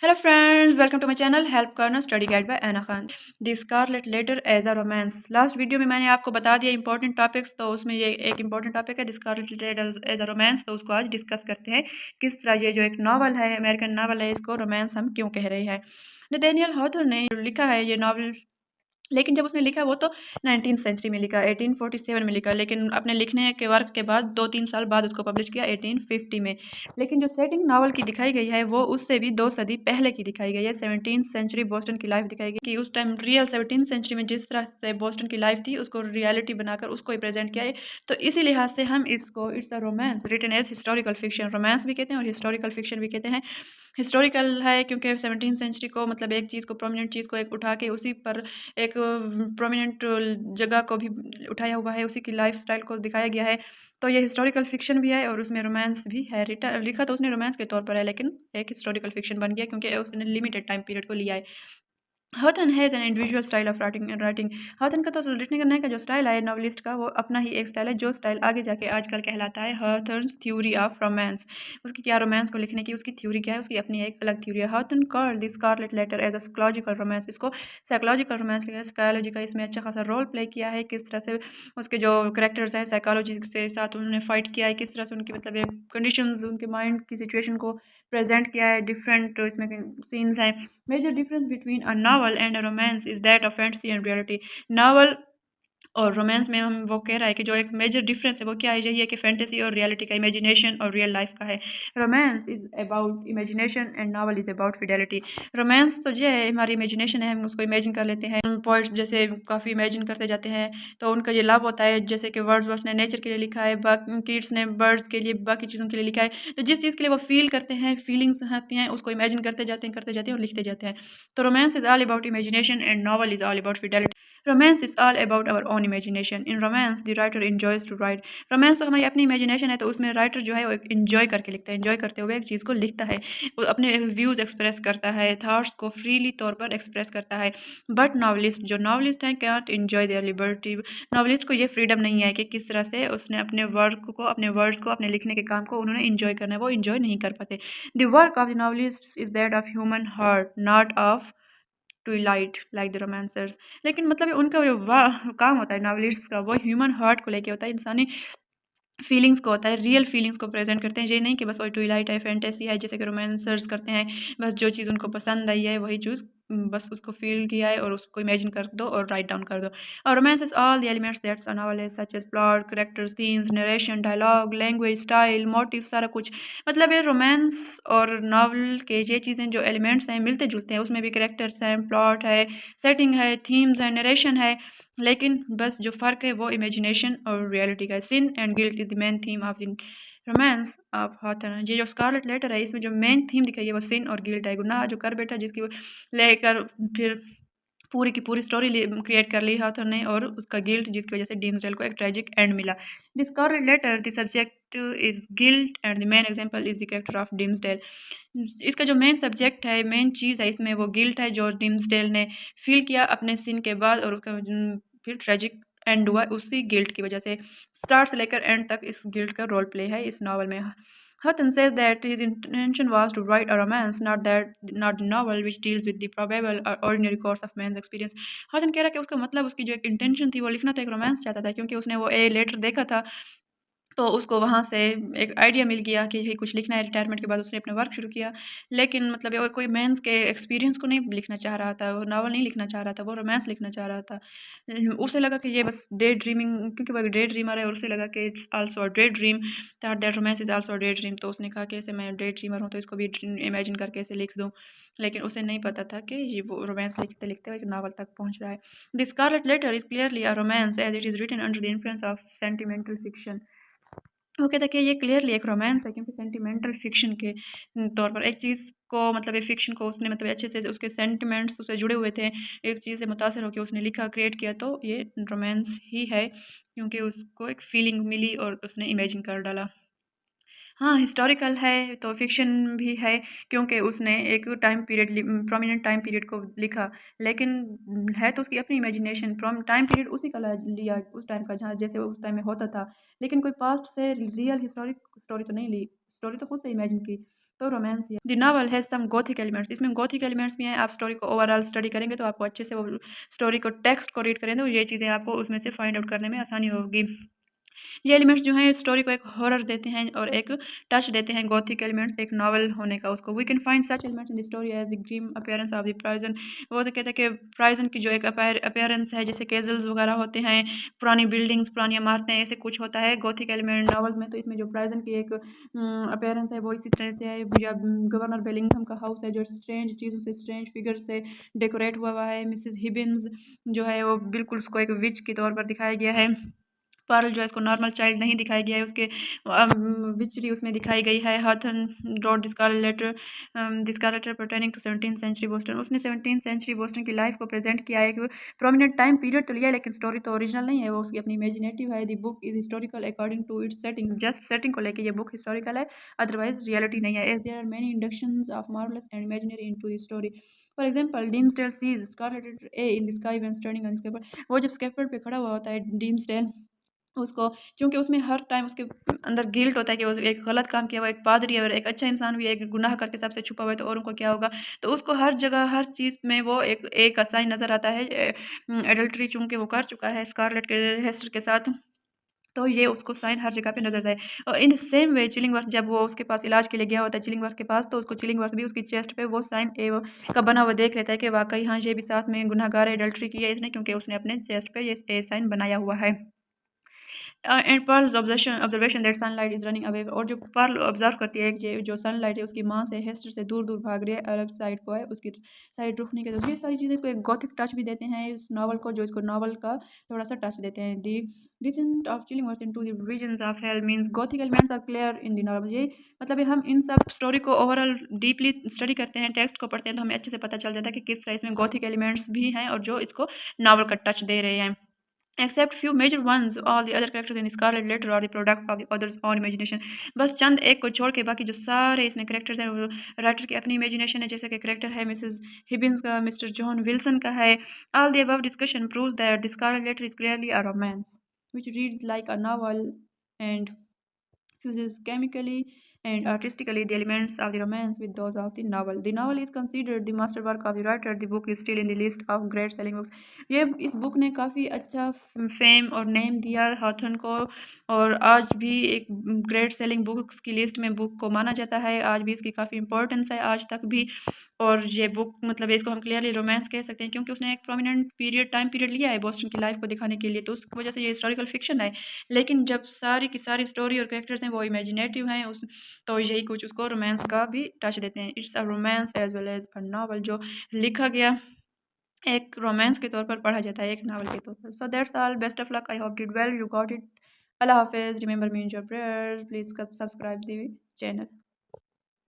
Hello friends, welcome to my channel Help Corner Study Guide by Anna Khan. The Scarlet Letter as a Romance. Last video में मैंने आपको बता दिया important topics, तो उसमें ये एक इंपॉर्टेंट टॉपिक है the Scarlett letter as a romance. तो उसको आज डिस्कस करते हैं किस तरह ये जो एक नावल है, अमेरिकन नावल है, इसको रोमांस हम क्यों कह रहे हैं। नथानियल हॉथर ने लिखा है ये नावल, लेकिन जब उसने लिखा वो तो 19th सेंचुरी में लिखा, 1847 में लिखा, लेकिन अपने लिखने के वर्क के बाद 2-3 साल बाद उसको पब्लिश किया 1850 में। लेकिन जो सेटिंग नावल की दिखाई गई है वो उससे भी 2 सदी पहले की दिखाई गई है। 17th सेंचुरी बोस्टन की लाइफ दिखाई गई कि उस टाइम रियल 17th सेंचुरी में जिस तरह से बोस्टन की लाइफ थी उसको रियलिटी बनाकर उसको ही प्रेजेंट किया है। तो इसी लिहाज से हम इसको it's the romance written as historical fiction, romance भी कहते हैं और हिस्टोरिकल फिक्शन भी कहते हैं। हिस्टोरिकल है क्योंकि 17th सेंचुरी को मतलब एक चीज़ को, प्रोमिनेंट चीज़ को एक उठा के उसी पर एक प्रोमिनेंट जगह को भी उठाया हुआ है, उसी की लाइफस्टाइल को दिखाया गया है। तो ये हिस्टोरिकल फिक्शन भी है और उसमें रोमांस भी है। लिखा तो उसने रोमांस के तौर पर है, लेकिन एक हिस्टोरिकल फिक्शन बन गया क्योंकि उसने लिमिटेड टाइम पीरियड को लिया है। Hawthorne has an individual style of writing. Hawthorne का तो लिखने करने का जो स्टाइल है नॉवलिस्ट का, वो अपना ही एक स्टाइल है, जो स्टाइल आगे जाके आजकल कहलाता है हॉथन्स थ्योरी ऑफ रोमांस। उसकी क्या रोमांस को लिखने की उसकी थ्योरी क्या है, उसकी अपनी एक अलग थ्योरी है। Hawthorne called the Scarlett letter as a psychological romance. इसको साइकोलॉजिकल रोमांस लिखा है। साइकोलॉजी का इसमें अच्छा खासा रोल प्ले किया है, किस तरह से उसके जो करेक्टर्स हैं साइकोलॉजी के साथ उन्होंने फाइट किया है, किस तरह से उनकी मतलब कंडीशंस, उनके माइंड की सिचुएशन को प्रेजेंट किया है। डिफरेंट इसमें सीन्स हैं। Major difference between a novel and a romance is that of fantasy and reality. Novel और रोमांस में हम वो कह रहा है कि जो एक मेजर डिफरेंस है वो क्या है, यही है कि फैंटेसी और रियलिटी का, इमेजिनेशन और रियल लाइफ का है। Romance is about imagination and novel is about fidelity. Romance तो जो है हमारी इमेजिनेशन है, हम उसको इमेजिन कर लेते हैं। पोइट्स जैसे काफ़ी इमेजिन करते जाते हैं तो उनका ये लाभ होता है, जैसे कि वर्ड्सवर्थ ने नेचर के लिए लिखा है, कीट्स ने बर्ड्स के लिए, बाकी चीज़ों के लिए लिखा है। तो जिस चीज़ के लिए वो फील करते हैं, फीलिंग्स आती हैं, उसको इमेजिन करते जाते हैं और लिखते जाते हैं। तो romance is all about imagination and novel is all about fidelity. Romance is all about our own imagination. In romance the writer enjoys to write. Romance तो हमारी अपनी इमेजिनेशन है, तो उसमें राइटर जो है वो एक एंजॉय करके लिखता है, एंजॉय करते हुए एक चीज़ को लिखता है। वो अपने व्यूज़ एक्सप्रेस करता है, थॉट्स को फ्रीली तौर पर एक्सप्रेस करता है। बट नॉवलिस्ट, जो नॉवलिस्ट हैं, cannot enjoy there liberty. Novelist को ये फ्रीडम नहीं है कि किस तरह से उसने अपने वर्क को, अपने वर्ड्स को, अपने लिखने के काम को उन्होंने एंजॉय करना है, वो एंजॉय नहीं कर पाते। The work of the novelist is that of human heart, not of twilight like the romancers. लेकिन मतलब उनका जो वाह काम होता है नॉवलिस्ट का, वो ह्यूमन हार्ट को लेके होता है, इंसानी फीलिंग्स को होता है, रियल फीलिंग्स को प्रेजेंट करते हैं। ये नहीं कि बस वही ट्विलाइट है, फैंटेसी है, जैसे कि रोमांसर्स करते हैं, बस जो चीज़ उनको पसंद आई है वही चीज़ बस उसको फील किया है और उसको इमेजिन कर दो और राइट डाउन कर दो। और romance is all the elements that's a novel is, such as plot, characters, themes, narration, dialogue, language, style, motive, सारा कुछ। मतलब ये रोमांस और नॉवल के ये चीज़ें जो एलिमेंट्स हैं मिलते जुलते हैं, उसमें भी कैरेक्टर्स हैं, प्लॉट है, सेटिंग है, थीम्स है, नरेशन है, लेकिन बस जो फ़र्क है वो इमेजिनेशन और रियलिटी का है। Sin and guilt is the main theme of the romance of Hawthorne. ये जो स्कारलेट लेटर है इसमें जो मेन थीम दिखाई है वो सिन और गिल्ट है। गुनाह जो कर बैठा, जिसकी वो लेकर फिर पूरी की पूरी स्टोरी क्रिएट कर ली हॉथर ने, और उसका गिल्ट जिसकी वजह से डिम्सडेल को एक ट्रेजिक एंड मिला। The Scarlett Letter the subject is guilt and the main example is the character of Dimmesdale. इसका जो मेन सब्जेक्ट है, मेन चीज़ है इसमें, वो गिल्ट है जो डिम्सडेल ने फील किया अपने सिन के बाद, और उसका फिर ट्रेजिक एंड हुआ उसी गिल्ट की वजह से। स्टार्ट से लेकर एंड तक इस गिल्ट का रोल प्ले है इस नावल में। Hutton says that his intention was to write a romance, not the novel which deals with the probable or ordinary course of man's experience. Hutton कह रहा है कि उसका मतलब, उसकी जो एक इंटेंशन थी वो लिखना तो एक रोमांस चाहता था, क्योंकि उसने वो ए लेटर देखा था, तो उसको वहाँ से एक आइडिया मिल गया कि ये कुछ लिखना है। रिटायरमेंट के बाद उसने अपना वर्क शुरू किया, लेकिन मतलब वो कोई मेंस के एक्सपीरियंस को नहीं लिखना चाह रहा था, वो नावल नहीं लिखना चाह रहा था, वो रोमांस लिखना चाह रहा था। उसे लगा कि ये बस डे ड्रीमिंग, क्योंकि वो एक डे ड्रीमर है, और उसे लगा कि it's also a day dream, that romance is also a day dream. तो उसने कहा कि ऐसे मैं डे ड्रीमर हूँ तो इसको भी इमेजिन करके ऐसे लिख दूँ, लेकिन उसे नहीं पता था कि ये वो रोमांस लिखते लिखते एक नावल तक पहुँच रहा है। The Scarlett letter is clearly a romance as it is written under the influence of sentimental fiction. Okay, देखिए ये क्लियरली एक रोमांस है, क्योंकि सेंटिमेंटल फिक्शन के तौर पर एक चीज़ को, मतलब ये फिक्शन को उसने मतलब अच्छे से उसके सेंटिमेंट्स उससे जुड़े हुए थे, एक चीज़ से मुतासर होकर उसने लिखा, क्रिएट किया, तो ये रोमांस ही है, क्योंकि उसको एक फीलिंग मिली और उसने इमेजिन कर डाला। हाँ, हिस्टोरिकल है तो फिक्शन भी है, क्योंकि उसने एक time period prominent time period को लिखा, लेकिन है तो उसकी अपनी इमेजिनेशन। टाइम पीरियड उसी का लिया, उस टाइम का जहाँ जैसे उस टाइम में होता था, लेकिन कोई पास्ट से रियल हिस्टोरिक स्टोरी तो नहीं ली, स्टोरी तो खुद से इमेजिन की। तो romance the novel has some gothic elements, इसमें गोथिक एलिमेंट्स भी हैं। आप स्टोरी को ओवरऑल स्टडी करेंगे तो आपको अच्छे से वो स्टोरी को टेक्स्ट को रीड करेंगे तो ये चीज़ें आपको उसमें से फाइंड आउट करने में आसानी होगी। ये एलिमेंट्स जो हैं स्टोरी को एक हॉरर देते हैं और एक टच देते हैं गोथिक एलिमेंट्स एक नॉवल होने का उसको। We can find such elements in the story as the grim appearance of the prison. वो तो कहते हैं कि प्राइजन की जो एक अपीयरेंस है, जैसे केजल्स वगैरह होते हैं, पुरानी बिल्डिंग्स, पुरानी इमारतें, ऐसे कुछ होता है गोथिक एलिमेंट नॉवल्स में। तो इसमें जो प्राइजन की एक अपीयरेंस है वो इसी तरह से है। या गवर्नर बेलिंगहम का हाउस है जो स्ट्रेंज चीज़ों से, स्ट्रेंज फिगर से डेकोरेट हुआ है। मिसेस हिबिन्स जो है वो बिल्कुल उसको एक विच के तौर पर दिखाया गया है। पर्ल जो है इसको नॉर्मल चाइल्ड नहीं दिखाया गया है, उसके विचरी उसमें दिखाई गई है। Hawthorne wrote this letter pertaining to 17th century Boston. उसने 17th सेंचुरी बोस्टन की लाइफ को प्रेजेंट किया है। एक प्रोमिनेंट टाइम पीरियड तो लिया है लेकिन स्टोरी तो ओरिजिनल नहीं है, वो उसकी अपनी इमेजिनेटिव है। The book is historical according to its setting, just setting को लेके ये बुक हिस्टोरिकल है, अदरवाइज रियलिटी नहीं है। As there are many inductions of marvellous and imaginary into the story. For example Dimmesdale sees Scarlet letter A in the sky when standing on scaffold. वो जब scraper पे खड़ा हुआ होता है डीम्सडेल, उसको क्योंकि उसमें हर टाइम उसके अंदर गिल्ट होता है कि वो एक गलत काम किया, वो एक पादरी है और एक अच्छा इंसान भी है, एक गुनाह करके सबसे छुपा हुआ है तो औरों को क्या होगा। तो उसको हर जगह हर चीज़ में वो एक साइन नज़र आता है। एडल्ट्री चूंकि वो कर चुका है स्कारलेट के हेस्टर के साथ, तो ये उसको साइन हर जगह पे नजर आए। और इन द सेम वे चिलिंगवर्थ जब वो उसके पास इलाज के लिए गया होता है चिलिंगवर्थ के पास, तो उसको चिलिंगवर्थ भी उसकी चेस्ट पे वो साइन ए का बना हुआ देख लेता है कि वाकई हाँ ये भी साथ में गुनाहगार है, एडल्ट्री की है इसने, क्योंकि उसने अपने चेस्ट पे ये ए साइन बनाया हुआ है। And pearls observation that sunlight is running away. और जो पर्ल ऑब्जर्व करती है कि जो सनलाइट है उसकी माँ से हेस्टर से दूर दूर भाग रही है, अलग साइड को है उसकी साइड रुकने के। तो ये सारी चीज़ें इसको एक गॉथिक टच भी देते हैं इस नावल को, जो इसको नावल का थोड़ा सा टच देते हैं। The descent of Chillingworth into the visions of hell means gothic elements are clear in the novel. ये मतलब है हम इन सब स्टोरी को ओवरऑल डीपली स्टडी करते हैं, टेक्स्ट को पढ़ते हैं तो हमें अच्छे से पता चल जाता है कि किस तरह इसमें गॉथिक एलिमेंट्स भी हैं और जो इसको नावल का टच दे रहे हैं। Except few major ones, all the other characters in Scarlet Letter are the product of the author's own imagination. बस चंद एक को छोड़ के बाकी जो सारे इसमें करेक्टर्स हैं वो राइटर की अपनी इमेजिनेशन है। जैसे कि करेक्टर है मिसेस हिबिन्स का, मिस्टर जॉन विल्सन का है। All the above discussion proves that the Scarlet Letter is clearly a romance, which reads like a novel and fuses chemically and artistically the elements of the romance with those of the novel. The novel is considered the masterwork of the writer. The book is still in the list of great selling books. ये इस book ने काफ़ी अच्छा fame और name दिया हॉथर्न को, और आज भी एक ग्रेट सेलिंग बुक्स की लिस्ट में बुक को माना जाता है। आज भी इसकी काफ़ी इंपॉर्टेंस है आज तक भी। और ये बुक मतलब इसको हम क्लियरली रोमांस कह सकते हैं क्योंकि उसने एक प्रोमिनेंट टाइम पीरियड लिया है बोस्टन की लाइफ को दिखाने के लिए, तो उस वजह से ये हिस्टोरिकल फिक्शन है। लेकिन जब सारी की सारी स्टोरी और कैरेक्टर्स हैं वो इमेजिनेटिव हैं उस, तो यही कुछ उसको रोमांस का भी टच देते हैं। It's a romance as well as a novel, जो लिखा गया एक रोमांस के तौर पर पढ़ा जाता है, एक नावल के तौर पर। So that's all, best of luck, I hope did well, you got it. अल्लाह हाफिज़, remember me in your prayers, please subscribe the channel.